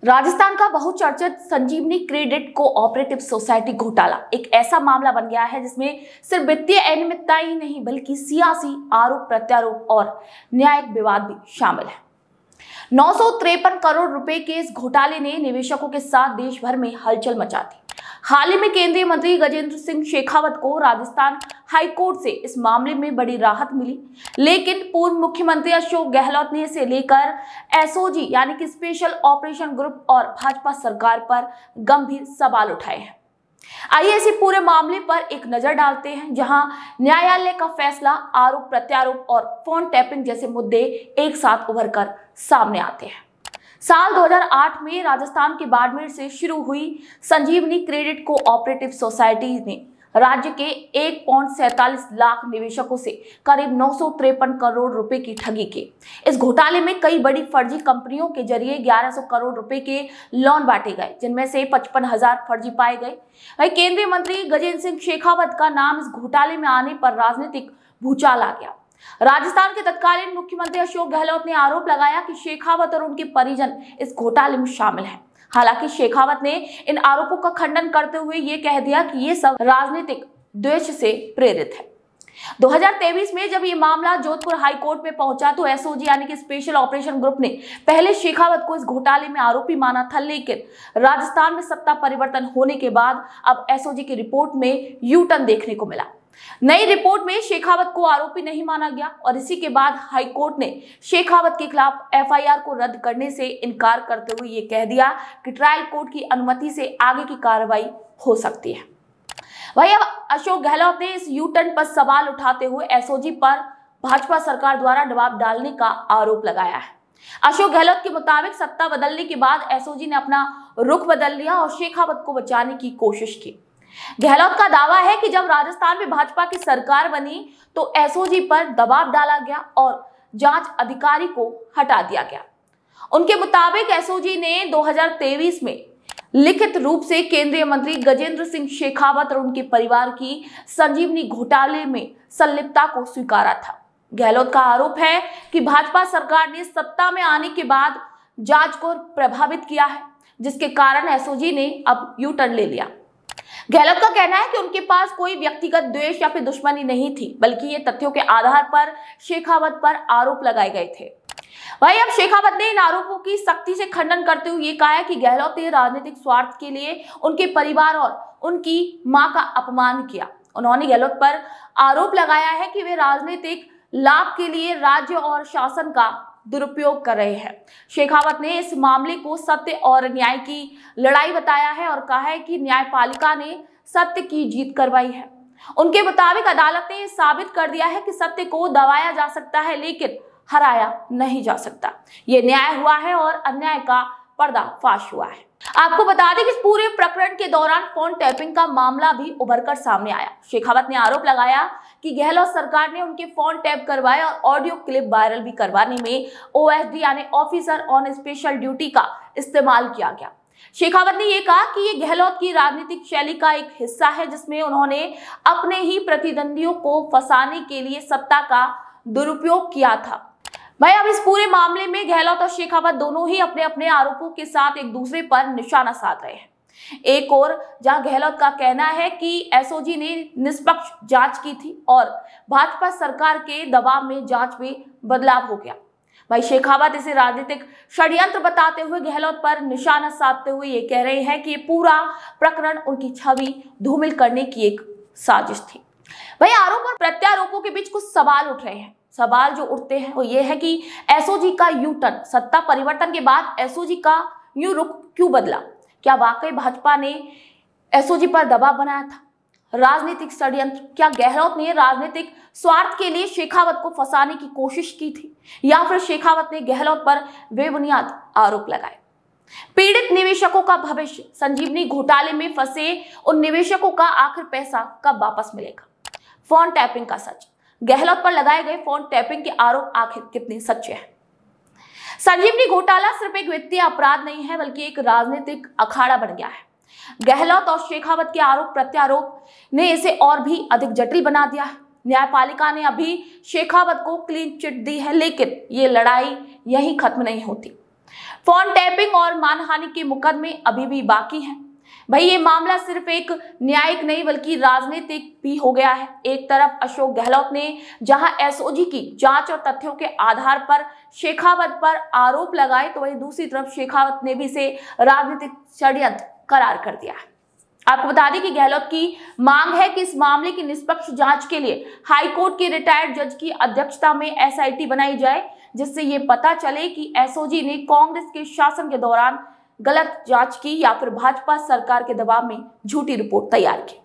राजस्थान का बहुचर्चित संजीवनी credit cooperative society घोटाला एक ऐसा मामला बन गया है जिसमें सिर्फ वित्तीय अनियमितता ही नहीं बल्कि सियासी आरोप प्रत्यारोप और न्यायिक विवाद भी शामिल है। 953 करोड़ रुपए के इस घोटाले ने निवेशकों के साथ देश भर में हलचल मचा दी। हाल ही में केंद्रीय मंत्री गजेंद्र सिंह शेखावत को राजस्थान हाईकोर्ट से इस मामले में बड़ी राहत मिली, लेकिन पूर्व मुख्यमंत्री अशोक गहलोत ने इसे लेकर एसओजी यानी कि स्पेशल ऑपरेशन ग्रुप और भाजपा सरकार पर गंभीर सवाल उठाए हैं। आइए इसी पूरे मामले पर एक नजर डालते हैं, जहां न्यायालय का फैसला, आरोप प्रत्यारोप और फोन टैपिंग जैसे मुद्दे एक साथ उभर कर सामने आते हैं। साल 2008 में राजस्थान के बाड़मेर से शुरू हुई संजीवनी क्रेडिट कोऑपरेटिव सोसाइटी ने राज्य के 1.47 लाख निवेशकों से करीब 953 करोड़ रुपए की ठगी की। इस घोटाले में कई बड़ी फर्जी कंपनियों के जरिए 1100 करोड़ रुपए के लोन बांटे गए, जिनमें से 55,000 फर्जी पाए गए। वहीं केंद्रीय मंत्री गजेंद्र सिंह शेखावत का नाम इस घोटाले में आने पर राजनीतिक भूचाल आ गया। राजस्थान के तत्कालीन मुख्यमंत्री अशोक गहलोत ने आरोप लगाया कि शेखावत और उनके परिजन इस घोटाले में शामिल हैं। हालांकि शेखावत ने इन आरोपों का खंडन करते हुए ये कह दिया कि ये सब राजनीतिक द्वेष से प्रेरित है। 2023 में जब ये मामला जोधपुर हाई कोर्ट में पहुंचा तो एसओजी यानी कि स्पेशल ऑपरेशन ग्रुप ने पहले शेखावत को इस घोटाले में आरोपी माना था, लेकिन राजस्थान में सत्ता परिवर्तन होने के बाद अब एसओजी की रिपोर्ट में यू टर्न देखने को मिला। नई रिपोर्ट में शेखावत को आरोपी नहीं माना गया और इसी के बाद हाई कोर्ट ने शेखावत के खिलाफ एफआईआर को रद्द करने से इनकार करते हुए ये कह दिया कि ट्रायल कोर्ट की अनुमति से आगे की कार्रवाई हो सकती है। वहीं अब अशोक गहलोत ने इस यू टर्न पर सवाल उठाते हुए एसओजी पर भाजपा सरकार द्वारा दबाव डालने का आरोप लगाया है। अशोक गहलोत के मुताबिक सत्ता बदलने के बाद एसओजी ने अपना रुख बदल लिया और शेखावत को बचाने की कोशिश की। गहलोत का दावा है कि जब राजस्थान में भाजपा की सरकार बनी तो एसओजी पर दबाव डाला गया और जांच अधिकारी को हटा दिया गया। उनके मुताबिक एसओजी ने 2023 में लिखित रूप से केंद्रीय मंत्री गजेंद्र सिंह शेखावत और उनके परिवार की संजीवनी घोटाले में संलिप्तता को स्वीकारा था। गहलोत का आरोप है कि भाजपा सरकार ने सत्ता में आने के बाद जांच को प्रभावित किया है, जिसके कारण एसओजी ने अब यू टर्न ले लिया। गहलोत का कहना है कि उनके पास कोई व्यक्तिगत द्वेष या फिर दुश्मनी नहीं थी, बल्कि ये तथ्यों के आधार पर शेखावत पर आरोप लगाए गए थे। वहीं अब शेखावत ने इन आरोपों की सख्ती से खंडन करते हुए ये कहा है कि गहलोत ने राजनीतिक स्वार्थ के लिए उनके परिवार और उनकी मां का अपमान किया। उन्होंने गहलोत पर आरोप लगाया है कि वे राजनीतिक लाभ के लिए राज्य और शासन का दुरुपयोग कर रहे हैं। शेखावत ने इस मामले को सत्य और न्याय की लड़ाई बताया है और कहा है कि न्यायपालिका ने सत्य की जीत करवाई है। उनके मुताबिक अदालत ने साबित कर दिया है कि सत्य को दबाया जा सकता है लेकिन हराया नहीं जा सकता। ये न्याय हुआ है और अन्याय का पर्दाफाश हुआ है। आपको बता दें कि इस पूरे प्रकरण के दौरान फोन टैपिंग का मामला भी उभरकर सामने आया। शेखावत ने आरोप लगाया कि गहलोत सरकार ने उनके फोन टैप करवाए और ऑडियो क्लिप वायरल भी करवाने में ओएसडी यानी ऑफिसर ऑन स्पेशल ड्यूटी का इस्तेमाल किया गया। शेखावत ने यह कहा कि ये गहलोत की राजनीतिक शैली का एक हिस्सा है, जिसमें उन्होंने अपने ही प्रतिद्वंदियों को फंसाने के लिए सत्ता का दुरुपयोग किया था। भाई अब इस पूरे मामले में गहलोत और शेखावत दोनों ही अपने अपने आरोपों के साथ एक दूसरे पर निशाना साध रहे हैं। एक और जहां गहलोत का कहना है कि एसओजी ने निष्पक्ष जांच की थी और भाजपा सरकार के दबाव में जांच में बदलाव हो गया। भाई शेखावत इसे राजनीतिक षड्यंत्र बताते हुए गहलोत पर निशाना साधते हुए ये कह रहे हैं कि ये पूरा प्रकरण उनकी छवि धूमिल करने की एक साजिश थी। भाई आरोप और प्रत्यारोपों के बीच कुछ सवाल उठ रहे हैं। सवाल जो उठते हैं वो ये है कि एसओजी का यू टर्न, सत्ता परिवर्तन के बाद एसओजी का यूं रुख क्यों बदला? क्या वाकई भाजपा ने एसओजी पर दबाव बनाया था? राजनीतिक षड्यंत्र, क्या गहलोत ने राजनीतिक स्वार्थ के लिए शेखावत को फंसाने की कोशिश की थी या फिर शेखावत ने गहलोत पर बेबुनियाद आरोप लगाए? पीड़ित निवेशकों का भविष्य, संजीवनी घोटाले में फंसे उन निवेशकों का आखिर पैसा कब वापस मिलेगा? फोन टैपिंग का सच, गहलोत पर लगाए गए फोन टैपिंग के आरोप आखिर कितने सच्चे हैं? संजीवनी घोटाला सिर्फ एक वित्तीय अपराध नहीं है बल्कि एक राजनीतिक अखाड़ा बन गया है। गहलोत और शेखावत के आरोप प्रत्यारोप ने इसे और भी अधिक जटिल बना दिया है। न्यायपालिका ने अभी शेखावत को क्लीन चिट दी है, लेकिन ये लड़ाई यहीं खत्म नहीं होती। फोन टैपिंग और मानहानि के मुकदमे अभी भी बाकी हैं। भाई ये मामला सिर्फ एक न्यायिक नहीं बल्कि राजनीतिक भी हो गया है। एक तरफ अशोक गहलोत ने जहां एसओजी की जांच और तथ्यों के आधार पर शेखावत पर आरोप लगाए, तो वहीं दूसरी तरफ शेखावत ने भी इसे राजनीतिक षड्यंत्र करार कर दिया है। आपको बता दें कि गहलोत की मांग है कि इस मामले की निष्पक्ष जांच के लिए हाईकोर्ट के रिटायर्ड जज की अध्यक्षता में एसआईटी बनाई जाए, जिससे ये पता चले कि एसओजी ने कांग्रेस के शासन के दौरान गलत जांच की या फिर भाजपा सरकार के दबाव में झूठी रिपोर्ट तैयार की।